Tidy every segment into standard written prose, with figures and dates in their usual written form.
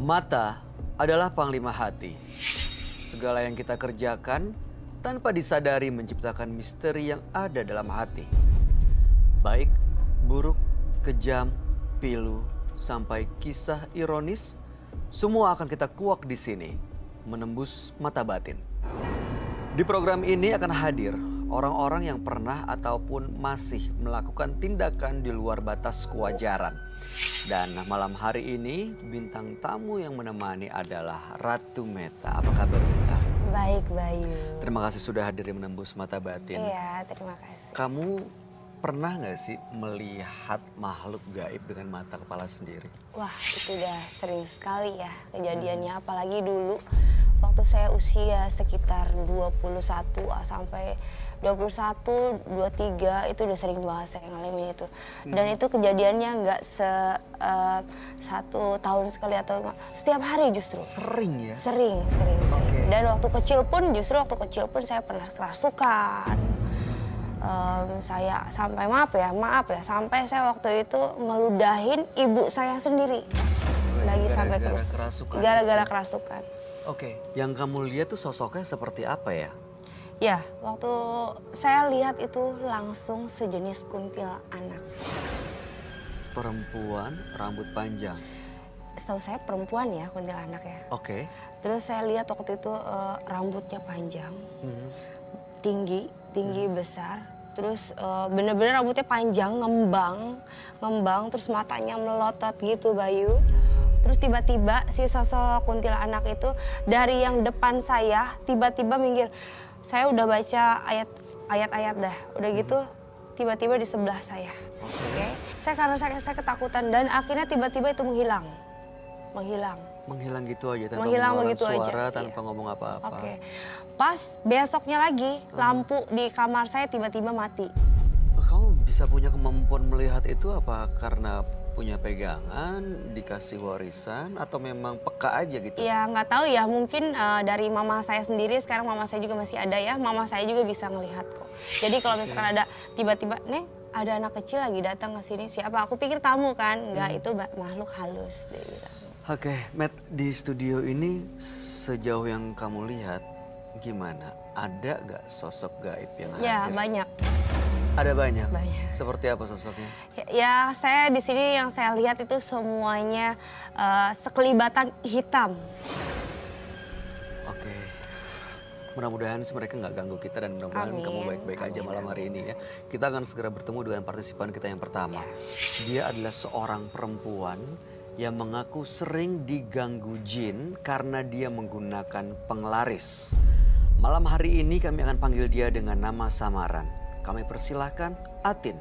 Mata adalah panglima hati. Segala yang kita kerjakan tanpa disadari menciptakan misteri yang ada dalam hati. Baik, buruk, kejam, pilu, sampai kisah ironis, semua akan kita kuak di sini, menembus mata batin. Di program ini akan hadir orang-orang yang pernah ataupun masih melakukan tindakan di luar batas kewajaran. Dan malam hari ini bintang tamu yang menemani adalah Ratu Meta. Apa kabar Meta? Baik, Bayu. Terima kasih sudah hadir di Menembus Mata Batin. Iya, terima kasih. Kamu pernah nggak sih melihat makhluk gaib dengan mata kepala sendiri? Wah, itu udah sering sekali ya kejadiannya. Apalagi dulu waktu saya usia sekitar 21 sampai 21, 23 itu udah sering banget saya ngalamin itu. Dan itu kejadiannya nggak satu tahun sekali atau enggak, setiap hari justru. Sering ya? Sering. Oke. Dan waktu kecil pun saya pernah kerasukan. Saya sampai maaf ya, sampai saya waktu itu ngeludahin ibu saya sendiri. Lagi sampai kerasukan. Gara-gara kerasukan. Oke, yang kamu lihat tuh sosoknya seperti apa ya? Ya, waktu saya lihat itu langsung sejenis kuntilanak. Perempuan, rambut panjang. Setahu saya perempuan ya kuntilanak ya. Oke. Terus saya lihat waktu itu rambutnya panjang, tinggi besar. Terus bener-bener rambutnya panjang, ngembang, terus matanya melotot gitu Bayu. Terus tiba-tiba si sosok kuntilanak itu dari yang depan saya tiba-tiba minggir. Saya udah baca ayat-ayat dah, udah gitu tiba-tiba di sebelah saya. Oke. Karena saya ketakutan dan akhirnya tiba-tiba itu menghilang. Menghilang gitu aja tanpa Menghilang mengeluarkan begitu suara, aja, tanpa iya. ngomong apa-apa. Oke. Pas besoknya lagi lampu di kamar saya tiba-tiba mati. Kamu bisa punya kemampuan melihat itu apa karena punya pegangan, dikasih warisan, atau memang peka aja gitu? Ya nggak tahu ya, mungkin dari mama saya sendiri, sekarang mama saya juga masih ada ya, mama saya juga bisa ngelihat kok. Jadi kalau misalkan ada tiba-tiba, Neng ada anak kecil lagi datang ke sini, siapa? Aku pikir tamu kan, nggak itu makhluk halus dia bilang. Oke, Matt, di studio ini sejauh yang kamu lihat gimana? Ada nggak sosok gaib yang hadir? Ya banyak. Ada banyak? Banyak. Seperti apa sosoknya? Ya saya di sini yang saya lihat itu semuanya sekelibatan hitam. Oke. Mudah-mudahan mereka nggak ganggu kita dan mudah-mudahan kamu baik-baik aja malam hari ini ya. Kita akan segera bertemu dengan partisipan kita yang pertama. Dia adalah seorang perempuan yang mengaku sering diganggu jin karena dia menggunakan penglaris. Malam hari ini kami akan panggil dia dengan nama samaran. Kami persilahkan Atin.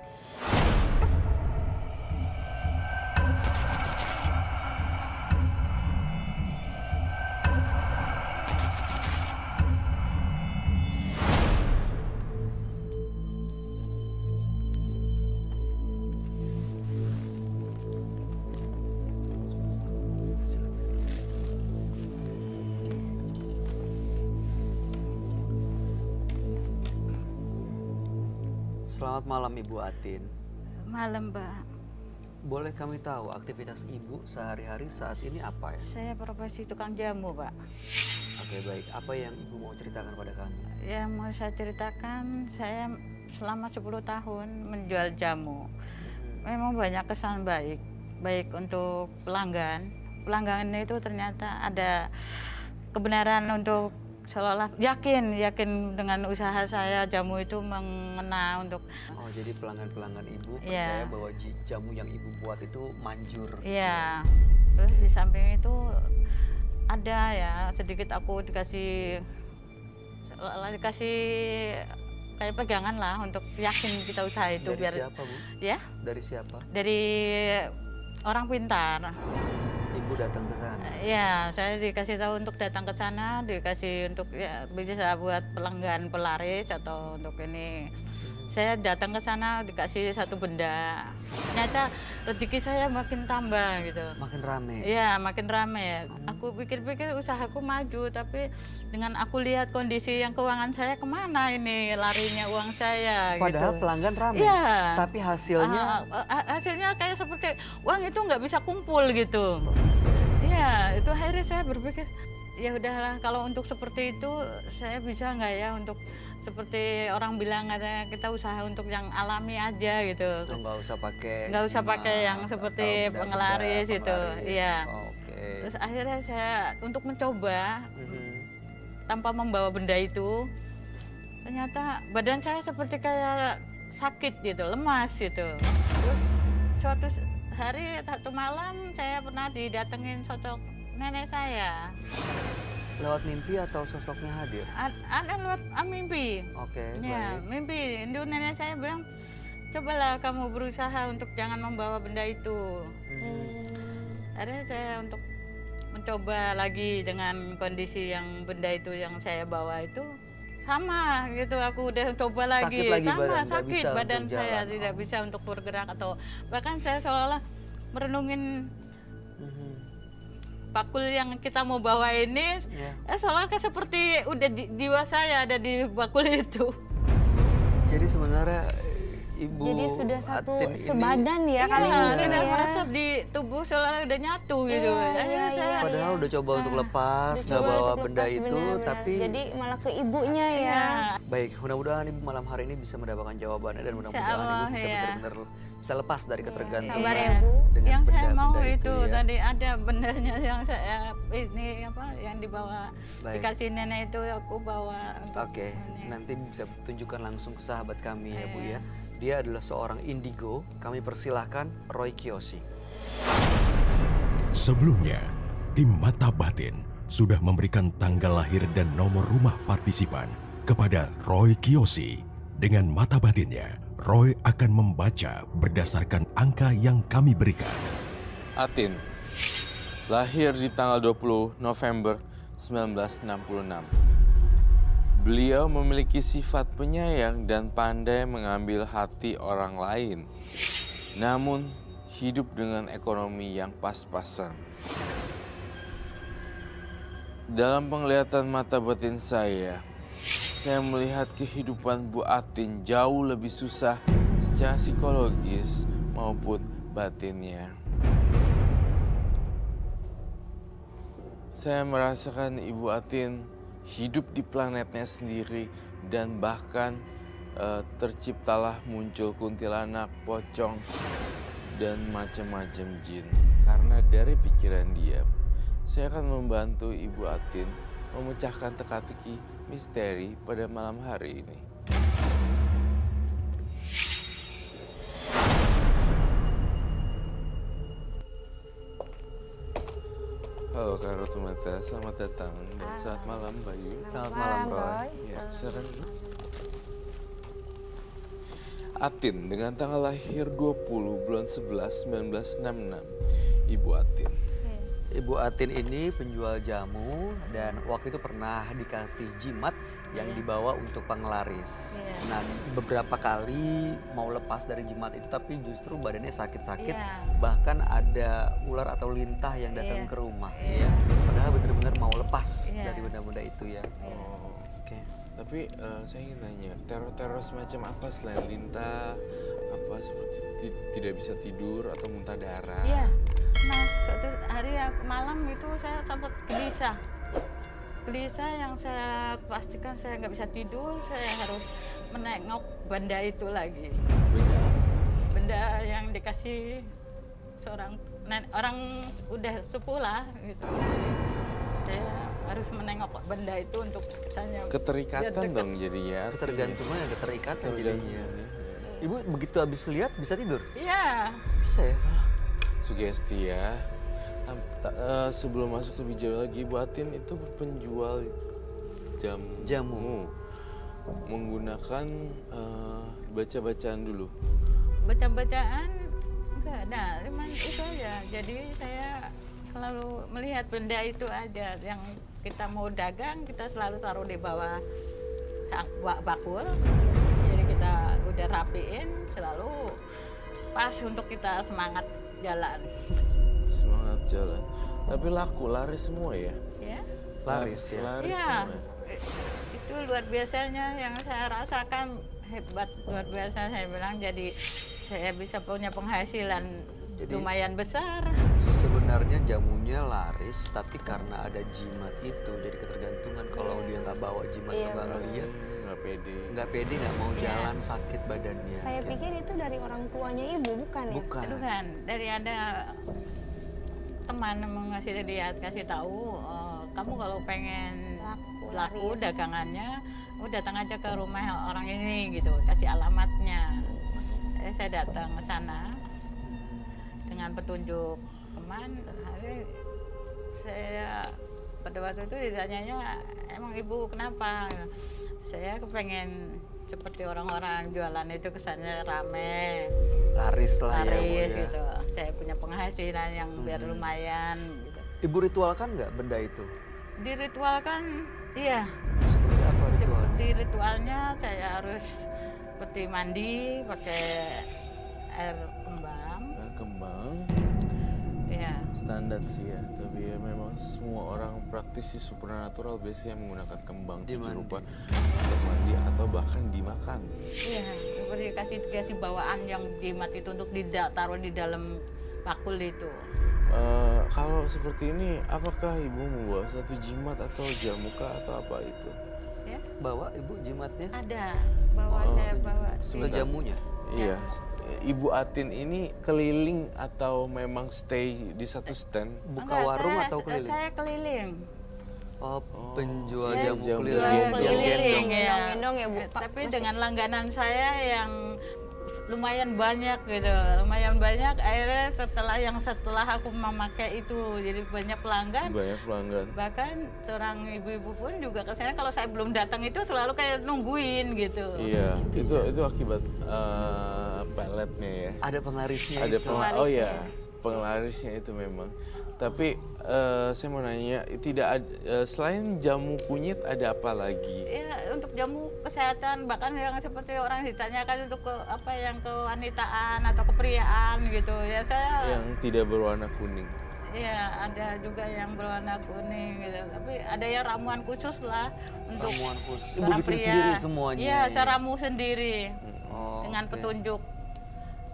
Selamat malam Ibu Atin. Malam, Mbak. Boleh kami tahu aktivitas Ibu sehari-hari saat ini apa ya? Saya profesi tukang jamu, Pak. Oke baik, apa yang Ibu mau ceritakan pada kami? Yang mau saya ceritakan, saya selama 10 tahun menjual jamu. Memang banyak kesan baik untuk pelanggan. Pelanggannya itu ternyata ada kebenaran untuk seolah yakin dengan usaha saya jamu itu mengena untuk. Oh jadi pelanggan-pelanggan Ibu percaya bahwa jamu yang Ibu buat itu manjur. Iya. Terus di samping itu ada ya sedikit aku dikasih kayak pegangan lah untuk yakin kita usaha itu. Dari biar siapa Bu? Ya? Dari siapa? Dari orang pintar. Ibu datang ke sana? Ya, saya dikasih tahu untuk datang ke sana, dikasih untuk ya bisa buat pelanggan pelaris atau untuk ini. Saya datang ke sana dikasih satu benda. Ternyata rezeki saya makin tambah gitu. Makin rame? Iya, makin rame. Aku pikir-pikir usahaku maju, tapi dengan aku lihat kondisi yang keuangan saya kemana ini larinya uang saya. Padahal gitu. pelanggan rame? Iya. Tapi hasilnya? Hasilnya kayak seperti uang itu nggak bisa kumpul gitu. Iya, Iya, itu akhirnya saya berpikir, ya udahlah kalau untuk seperti itu saya bisa nggak ya untuk seperti orang bilang katanya kita usaha untuk yang alami aja gitu. Oh, nggak usah pakai Nggak usah pakai jimat yang seperti atau benda-benda penglaris itu, penglaris. iya. Oke. Terus akhirnya saya untuk mencoba Mhm. tanpa membawa benda itu, ternyata badan saya seperti kayak sakit gitu, lemas gitu. Terus suatu hari, satu malam saya pernah didatengin sosok nenek saya. Lewat mimpi atau sosoknya hadir? Ada lewat mimpi. Oke, Ya, baik. mimpi. Itu nenek saya bilang, cobalah kamu berusaha untuk jangan membawa benda itu. Mhm. Akhirnya saya untuk mencoba lagi dengan kondisi yang benda itu yang saya bawa itu sama gitu, aku udah coba lagi, Sakit lagi sama badan, nggak sakit bisa badan untuk saya jalan. tidak Oh. bisa untuk bergerak atau bahkan saya seolah-olah merenungin Mhm. bakul yang kita mau bawa ini, Ya. seolah seperti udah jiwa saya ada di bakul itu. Jadi sebenarnya Ibu Jadi sudah satu Atin ini sebadan ya kali Iya, ini tidak ya. merasa di tubuh seolah udah nyatu gitu. Iya, Akhirnya iya, saya padahal udah coba untuk lepas, Udah nggak coba bawa untuk benda lepas, itu, benar-benar. tapi Jadi malah ke ibunya ya. Iya. baik. Mudah-mudahan Ibu malam hari ini bisa mendapatkan jawabannya dan mudah-mudahan Ibu Allah, bisa ya. benar-benar bisa lepas dari ketergantungan. Sabar ya, Iya. Bu. dengan Yang saya mau benda-benda itu ya. tadi ada bendanya yang saya ini apa yang dibawa Baik. dikasih nenek itu aku bawa. untuk Oke, ini. nanti bisa tunjukkan langsung ke sahabat kami ya Bu Iya. ya. Dia adalah seorang indigo. Kami persilahkan Roy Kiyoshi. Sebelumnya, tim Mata Batin sudah memberikan tanggal lahir dan nomor rumah partisipan kepada Roy Kiyoshi. Dengan mata batinnya, Roy akan membaca berdasarkan angka yang kami berikan. Atin, lahir di tanggal 20 November 1966. Beliau memiliki sifat penyayang dan pandai mengambil hati orang lain. Namun, hidup dengan ekonomi yang pas-pasan. Dalam penglihatan mata batin saya melihat kehidupan Bu Atin jauh lebih susah secara psikologis maupun batinnya. Saya merasakan Ibu Atin hidup di planetnya sendiri dan bahkan terciptalah muncul kuntilanak, pocong, dan macam-macam jin. Karena dari pikiran dia, saya akan membantu Ibu Atin memecahkan teka-teki misteri pada malam hari ini. Halo Kak Rotumata, selamat datang dan selamat malam Bayu. Selamat malam Roy. Ya, silakan. Atin dengan tanggal lahir 20 bulan 11 1966. Ibu Atin. Ibu Atin ini penjual jamu dan waktu itu pernah dikasih jimat yang dibawa untuk penglaris. Iya. Nah, beberapa kali mau lepas dari jimat itu tapi justru badannya sakit-sakit. Iya. Bahkan ada ular atau lintah yang datang Iya. ke rumah. Iya. Padahal benar-benar mau lepas Iya. dari benda-benda itu ya. Oh. Oke. Tapi saya ingin nanya, teror-teror semacam apa selain lintah? Apa seperti tidak bisa tidur atau muntah darah? Iya. Nah, suatu hari malam itu saya sempat gelisah. Gelisah yang saya pastikan saya nggak bisa tidur, saya harus menengok benda itu lagi. Benda apa? Benda yang dikasih seorang orang udah sepuh lah gitu. Saya harus menengok benda itu untuk saya Keterikatan biar dekat. dong jadinya. Ketergantungan yang keterikatan jadinya. Ketergantungan. Ibu begitu habis lihat bisa tidur? Iya. Bisa ya? Sugesti ya. Sebelum masuk lebih jauh lagi, Bu Atin itu penjual jamu. Menggunakan baca-bacaan dulu. Baca-bacaan enggak ada, cuman itu aja. Jadi saya selalu melihat benda itu aja yang kita mau dagang, kita selalu taruh di bawah bakul. Jadi kita udah rapiin, selalu pas untuk kita semangat jalan. Semangat jalan. Tapi laku, laris semua ya? Ya. Laris ya. Laris Iya. semua. Itu luar biasanya yang saya rasakan, hebat luar biasa saya bilang. Jadi saya bisa punya penghasilan Jadi lumayan besar. sebenarnya jamunya laris, tapi karena ada jimat itu jadi ketergantungan. Kalau dia nggak bawa jimat Iya, tuh nggak benar. ngeliat, Nggak pede. nggak pede, nggak mau Iya. jalan, sakit badannya. Saya pikir itu dari orang tuanya ibu, bukan ya? Bukan. Itu kan dari ada teman mau ngasih lihat, kasih tahu, kamu kalau pengen laku laris. dagangannya, datang aja ke rumah orang ini gitu, kasih alamatnya. Saya datang ke sana dengan petunjuk teman. Hari saya pada waktu itu ditanyanya, emang ibu kenapa? Saya kepengen seperti orang-orang jualan itu, kesannya rame, Laris lah ya, Bu, laris ya. gitu. Saya punya penghasilan yang biar lumayan gitu. Ibu ritualkan nggak benda itu? Diritualkan, iya. Seperti apa ritualnya? Seperti ritualnya saya harus seperti mandi pakai air kembang. Air kembang Iya. standar sih ya, tapi ya memang semua orang praktisi supernatural biasanya menggunakan kembang tujuh Dimandi. rupa untuk mandi atau bahkan dimakan. Iya, seperti kasih bawaan yang jimat itu untuk taruh di dalam bakul itu. Kalau seperti ini, apakah ibu membawa satu jimat atau jamuka atau apa itu? Ya, Bawa ibu jimatnya? ada. Saya bawa. Atau Sebentar. jamunya? Iya, Ibu Atin ini keliling atau memang stay di satu stand? Buka Enggak, warung atau keliling? Saya keliling. Oh, penjual Saya jamu jamu keliling. gendong. Yang Keliling, gendong. ya. Gendong-gendong ya, Bu. Pak, Tapi masih- dengan langganan saya yang lumayan banyak gitu, lumayan banyak. Akhirnya setelah aku memakai itu, jadi banyak pelanggan. Banyak pelanggan. Bahkan seorang ibu-ibu pun juga ke sana, kalau saya belum datang itu selalu kayak nungguin gitu. Iya, itu akibat peletnya ya. Ada penglarisnya Ada itu. oh ya, penglarisnya itu memang. Tapi saya mau nanya, tidak selain jamu kunyit ada apa lagi? Ya, untuk jamu kesehatan, bahkan yang seperti orang ditanyakan untuk yang kewanitaan atau kepriaan gitu. Ya saya Yang tidak berwarna kuning. ya ada juga yang berwarna kuning gitu. Tapi ada yang ramuan khusus lah untuk Ramuan khusus. Ibu para bikin pria. sendiri semuanya. Iya, saya ramu sendiri Oh, dengan oke. petunjuk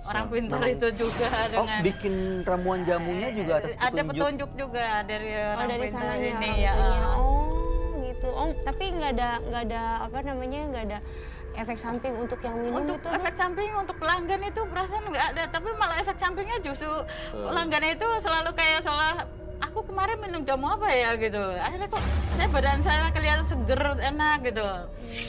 orang So, pintar memang- itu juga Oh, dengan bikin ramuan jamunya juga atas ada petunjuk. petunjuk juga dari Oh, orang dari pintar sananya ini orang ya. tuanya. Oh, gitu. Oh, tapi nggak ada apa namanya, nggak ada efek samping untuk yang minum Untuk itu? efek samping untuk pelanggan itu perasaan nggak ada, tapi malah efek sampingnya justru pelanggan itu selalu kayak seolah aku kemarin minum jamu apa ya gitu. Akhirnya kok badan saya kelihatan seger, enak gitu.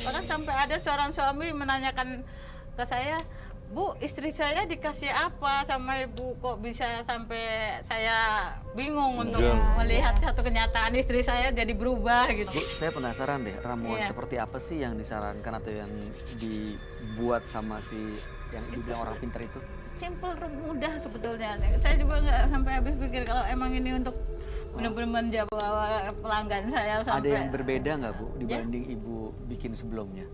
Bahkan sampai ada seorang suami menanyakan ke saya, Bu, istri saya dikasih apa sama ibu kok bisa sampai saya bingung untuk melihat satu kenyataan istri saya jadi berubah gitu. Bu, saya penasaran deh, ramuan Iya. seperti apa sih yang disarankan atau yang dibuat sama si yang dibilang orang pintar itu? Simple, mudah sebetulnya. Saya juga nggak sampai habis pikir kalau emang ini untuk benar-benar menjawab pelanggan saya Ada sampai yang berbeda nggak Bu dibanding ibu bikin sebelumnya?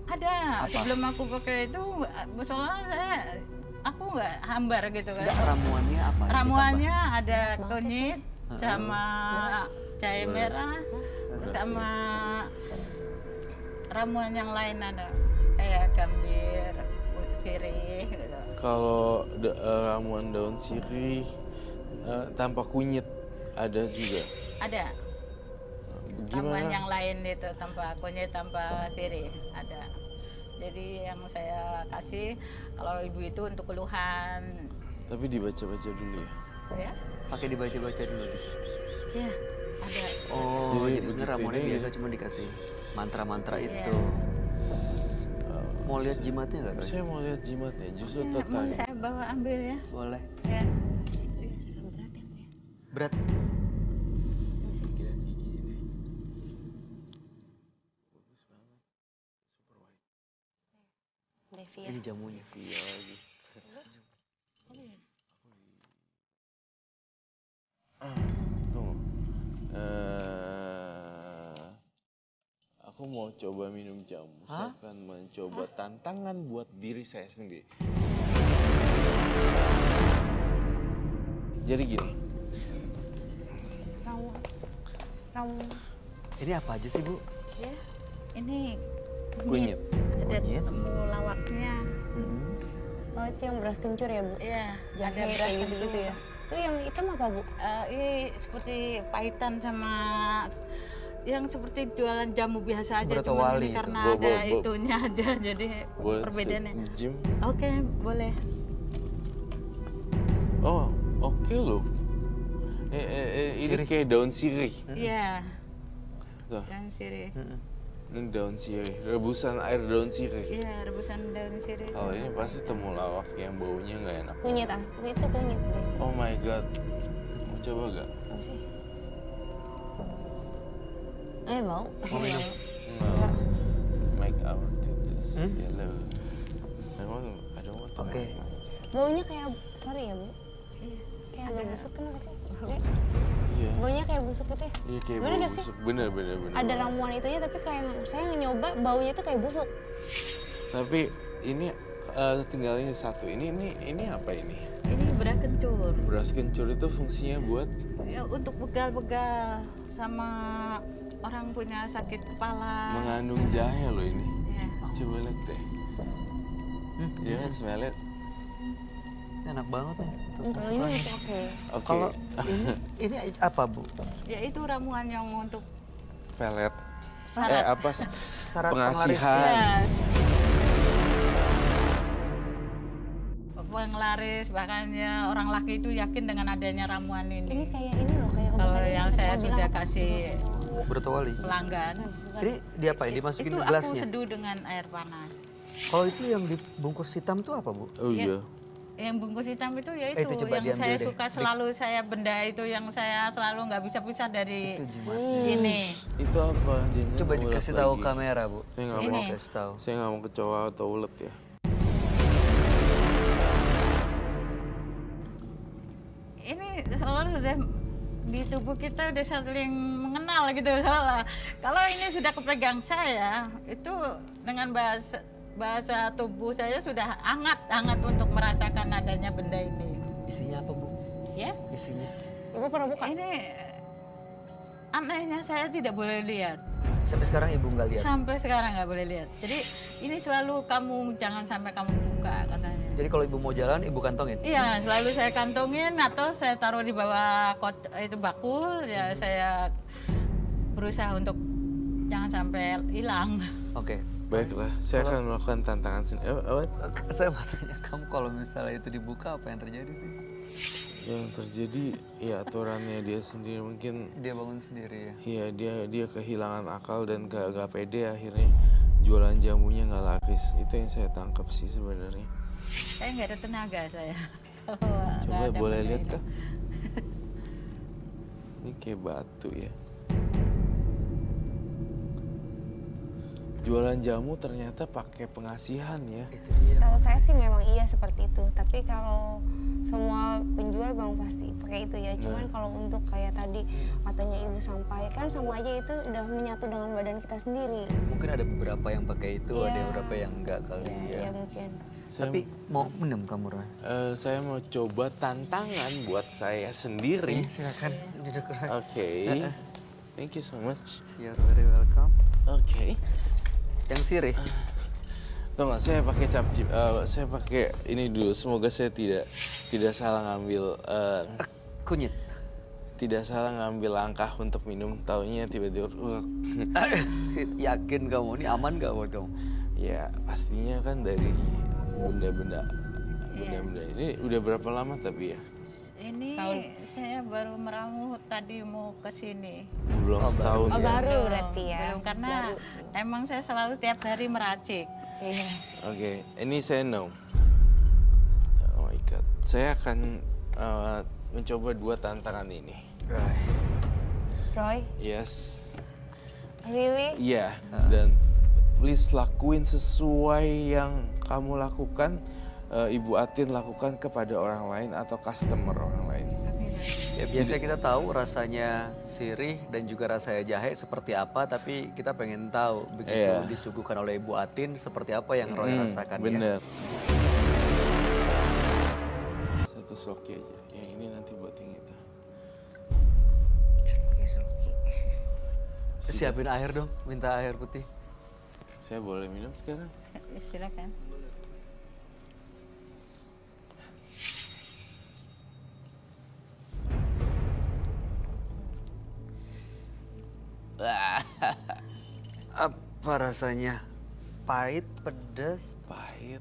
ada. Apa? Sebelum aku pakai itu, soalnya aku nggak hambar gitu kan. Enggak, ramuannya apa? yang Ramuannya ada kunyit sama jahe merah sama ramuan yang lain ada kayak gambir, sirih gitu. Kalau ramuan daun sirih tanpa kunyit ada juga. Ada. Ramuan Gimana? yang lain itu tanpa kunyit, tanpa sirih ada. Jadi yang saya kasih kalau ibu itu untuk keluhan, Tapi dibaca-baca dulu ya. ya, Apa? Pakai dibaca-baca dulu. ya ada. Oh, Jadi jadi sebenarnya begitu ramuannya ini- biasa cuma dikasih mantra-mantra Iya. itu. Mau lihat jimatnya nggak? Roy? Saya mau lihat jimatnya, justru Ya, mau tertarik. saya bawa ambil ya. Boleh. Ya. Berat. Devi ya. Ini jamunya. Iya lagi. Tunggu. Aku mau coba minum jamu. Saya akan mencoba tantangan buat diri saya sendiri. Jadi gini, Ramu. Ini apa aja sih Bu? Ya. Ini kunyit. ada Kunyit. temulawaknya. Hmm. Oh itu yang beras kencur ya Bu? Iya, Jahe ada beras kayak kencur. gitu ya? Itu yang hitam apa Bu? Ini seperti pahitan sama yang seperti jualan jamu biasa aja, Broto cuman wali ini itu. karena Bo- ada bo- bo- itunya aja, jadi Boleh perbedaannya. Jim? Oke, boleh. Oh, oke loh. Ini Sirih. kayak daun sirih. Iya, Tuh, yang sirih. ini daun sirih, rebusan air daun sirih. Iya, rebusan daun sirih. Kalau ini pasti temulawak yang baunya nggak enak. Kunyit itu kunyit deh. Oh my god, mau coba gak? Apa sih? Bau. Mau minum? No. Make our teeth yellow. I don't want to Oke. make mine. Baunya kayak, sorry ya Bu, Iya. kayak agak busuk kenapa sih? Iya, Baunya kayak busuk gitu ya? iya kayak Bener bau nggak sih? busuk. Bener. Ada ramuan itunya tapi kayak saya nyoba baunya itu kayak busuk. Tapi ini tinggal ini satu. Ini apa ini? Ini beras kencur. Beras kencur itu fungsinya buat Ya, untuk begal-begal sama orang punya sakit kepala. mengandung jahe loh ini. Ya. Coba lihat deh. You can smell it. Enak banget nih. Tuh, Kalau ini masih oke. Oke. Kalau ini apa Bu? Ya itu ramuan yang untuk Pelet. Syarat. Apa? Syarat Pengasihan. ya, penglaris, bahkan ya orang laki itu yakin dengan adanya ramuan Ini ini. kayak ini loh, kayak obat Kalau tadi yang tadi saya Abang sudah bilang apa? kasih Broto wali. pelanggan, Ini diapain? Dimasukin itu ke aku gelasnya? seduh dengan air panas. Kalau itu yang dibungkus hitam tuh apa Bu? Oh iya. Yang bungkus hitam itu ya Itu itu coba yang diambil saya deh. suka selalu saya benda itu yang saya selalu nggak bisa pisah dari Itu jimat. ini. Itu apa? Jadinya Coba ulet dikasih tahu lagi. kamera Bu. Saya nggak Ini. mau. Kasih tahu. Saya nggak mau kecoa atau ulet ya. Ini soalnya udah di tubuh kita udah saling mengenal gitu soalnya. Kalau ini sudah kepegang saya, itu dengan bahasa tubuh saya sudah hangat untuk merasakan adanya benda ini. Isinya apa Bu? Ya, Isinya? Ibu pernah buka? ini anehnya saya tidak boleh lihat. Sampai sekarang Ibu nggak lihat. Sampai sekarang nggak boleh lihat. Jadi ini selalu kamu jangan sampai kamu buka katanya. Jadi kalau Ibu mau jalan Ibu kantongin? Iya, selalu saya kantongin atau saya taruh di bawah itu bakul, ya saya berusaha untuk jangan sampai hilang. Oke. Baiklah, saya akan melakukan tantangan sendiri. Saya mau tanya kamu kalau misalnya itu dibuka apa yang terjadi sih? Yang terjadi ya aturannya dia sendiri mungkin. Dia bangun sendiri ya? Iya, dia kehilangan akal dan gak pede akhirnya jualan jamunya nggak laris. Itu yang saya tangkap sih sebenarnya. Saya nggak ada tenaga saya. Coba boleh lihat kah? Ini kayak batu ya. Jualan jamu ternyata pakai pengasihan ya. Itu dia. Tahu saya sih memang iya seperti itu. Tapi kalau semua penjual memang pasti pakai itu ya. Cuman kalau untuk kayak tadi katanya Ibu sampaikan sama aja itu udah menyatu dengan badan kita sendiri. Mungkin ada beberapa yang pakai itu, ada Iya. beberapa yang enggak kali ya. Ya mungkin. Tapi mau minum kamu Roy? Saya mau coba tantangan buat saya sendiri. Silakan duduk Roy. Oke. Thank you so much. You're very welcome. Oke. Yang sirih. Tuh nggak, saya pakai capcip. Saya pakai ini dulu. Semoga saya tidak salah ngambil Kunyit. tidak salah ngambil langkah untuk minum. Taunya tiba-tiba. Yakin kamu ini aman gak buat kamu? Ya pastinya kan dari benda-benda ini udah berapa lama tapi ya? Ini saya baru meramu tadi mau ke sini. Belum setahun Oh ya. baru berarti ya. Belum, karena Baru. emang saya selalu tiap hari meracik. Iya. Oke, ini saya know. Oh my god, saya akan mencoba 2 tantangan ini. Roy, Yes, really? iya. Dan please lakuin sesuai yang kamu lakukan. Ibu Atin lakukan kepada orang lain atau customer orang lain. Ya biasanya kita tahu rasanya sirih dan juga rasanya jahe seperti apa, tapi kita pengen tahu begitu Iya. disuguhkan oleh Ibu Atin seperti apa yang Roy rasakan ya. Bener. Satu sloki aja. Yang ini nanti buat yang itu. Siapin air dong, minta air putih. Saya boleh minum sekarang? Silakan. Apa rasanya? Pahit, pedas? Pahit.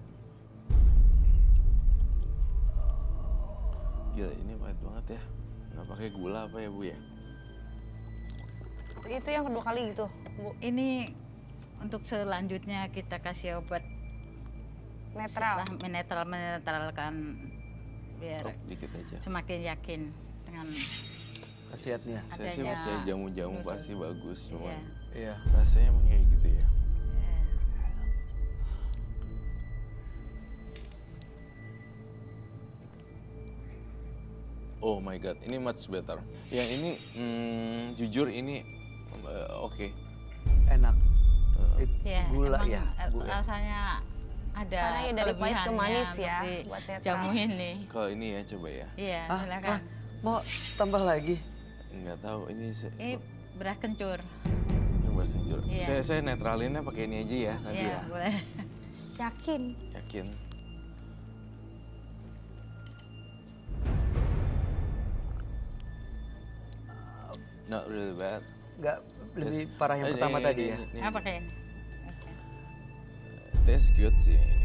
Gila, ini pahit banget ya. Nggak pakai gula apa ya, Bu ya? Itu yang kedua kali gitu, Bu. Ini untuk selanjutnya kita kasih obat Netral. setelah menetralkan biar Oh, dikit aja. semakin yakin dengan Khasiatnya. Saya sih adanya percaya jamu-jamu duduk. pasti bagus, cuman Iya. Iya. rasanya emang kayak gitu ya. Iya. Oh my god, ini much better. Yang ini jujur ini oke. Enak. Ya, Gula emang, ya, Bu ya? rasanya ada Karena ya dari pahit ke kelebihannya manis ya, di buat netral. jamu ini. Kalau ini ya coba ya. Iya, Ah, silakan. Roy, mau tambah lagi? Nggak tahu ini Ini beras kencur. yang bersencur. Iya. Saya netralinnya pakai ini aja ya nanti Iya, ya. boleh. Yakin. Yakin. Not really bad. Nggak lebih parah yang Eh, pertama ini, tadi ini, ya? ini. Apa pakai ini? Oke. Tastes good sih ini.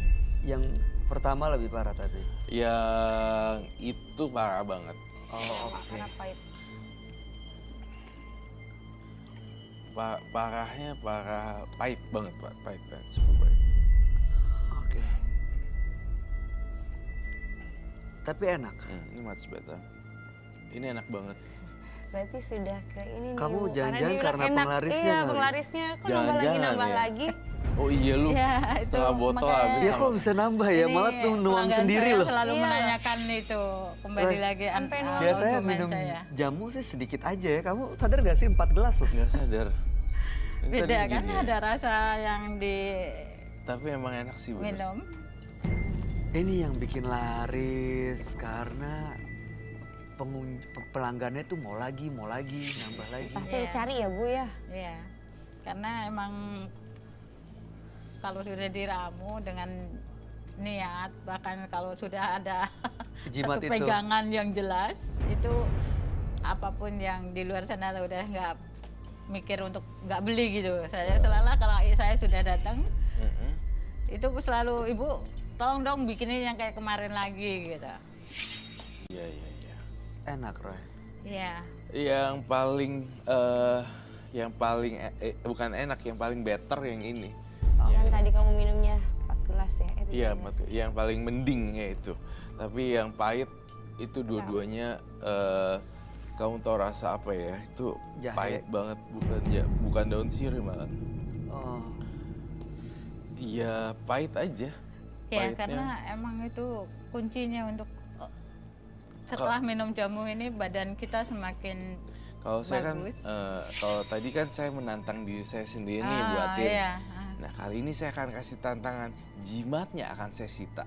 Yang pertama lebih parah tadi. Yang itu parah banget. Oh, oke. Karena pahit. Parahnya parah pahit banget, Pak. Pahit banget, super pahit. Oke. Tapi enak. Ini much better. Ini enak banget. Berarti sudah ke ini Kamu nih, Bu. jangan-jangan dia bilang karena enak. penglarisnya Iya, kali. penglarisnya. Kok nambah Jangan-jangan nambah ya. lagi. Oh iya lu, Iya, itu setengah botol makanya- habis. Dia kok bisa nambah ya? Ini Malah tuh nuang pelanggan sendiri saya loh. selalu Iya. menanyakan itu kembali Wah, lagi sampai nuang. Biasanya konsumen minum saya. jamu sih sedikit aja ya. Kamu sadar gak sih 4 gelas loh? Nggak sadar. Ini tadi Beda kan segini ya. ada rasa yang Tapi emang enak sih bener. diminum. Ini yang bikin laris karena pelanggannya tuh mau lagi, nambah lagi. Pasti Iya. dicari ya, Bu ya. Iya. Karena emang kalau sudah diramu dengan niat, bahkan kalau sudah ada Jimat satu itu. pegangan yang jelas, itu apapun yang di luar sana udah nggak mikir untuk nggak beli gitu. Saya selalu kalau saya sudah datang, Mm-mm. itu selalu ibu tolong dong bikinin yang kayak kemarin lagi gitu. Iya, iya, iya. Enak, Roy. Iya. Yang paling bukan enak, yang paling better yang ini. Yang tadi kamu minumnya 4 gelas ya. Itu Iya, tiga gelas. betul. Yang paling mending ya itu. Tapi yang pahit itu dua-duanya kamu tahu rasa apa ya? Itu Jahe. pahit banget, bukan daun sirih malah. Oh, Iya, pahit aja. Ya Pahitnya. karena emang itu kuncinya untuk setelah minum jamu ini badan kita semakin Kalau saya kan, bagus. kalau tadi kan saya menantang diri saya sendiri nih Ah, buatin. iya. Nah kali ini saya akan kasih tantangan, jimatnya akan saya sita.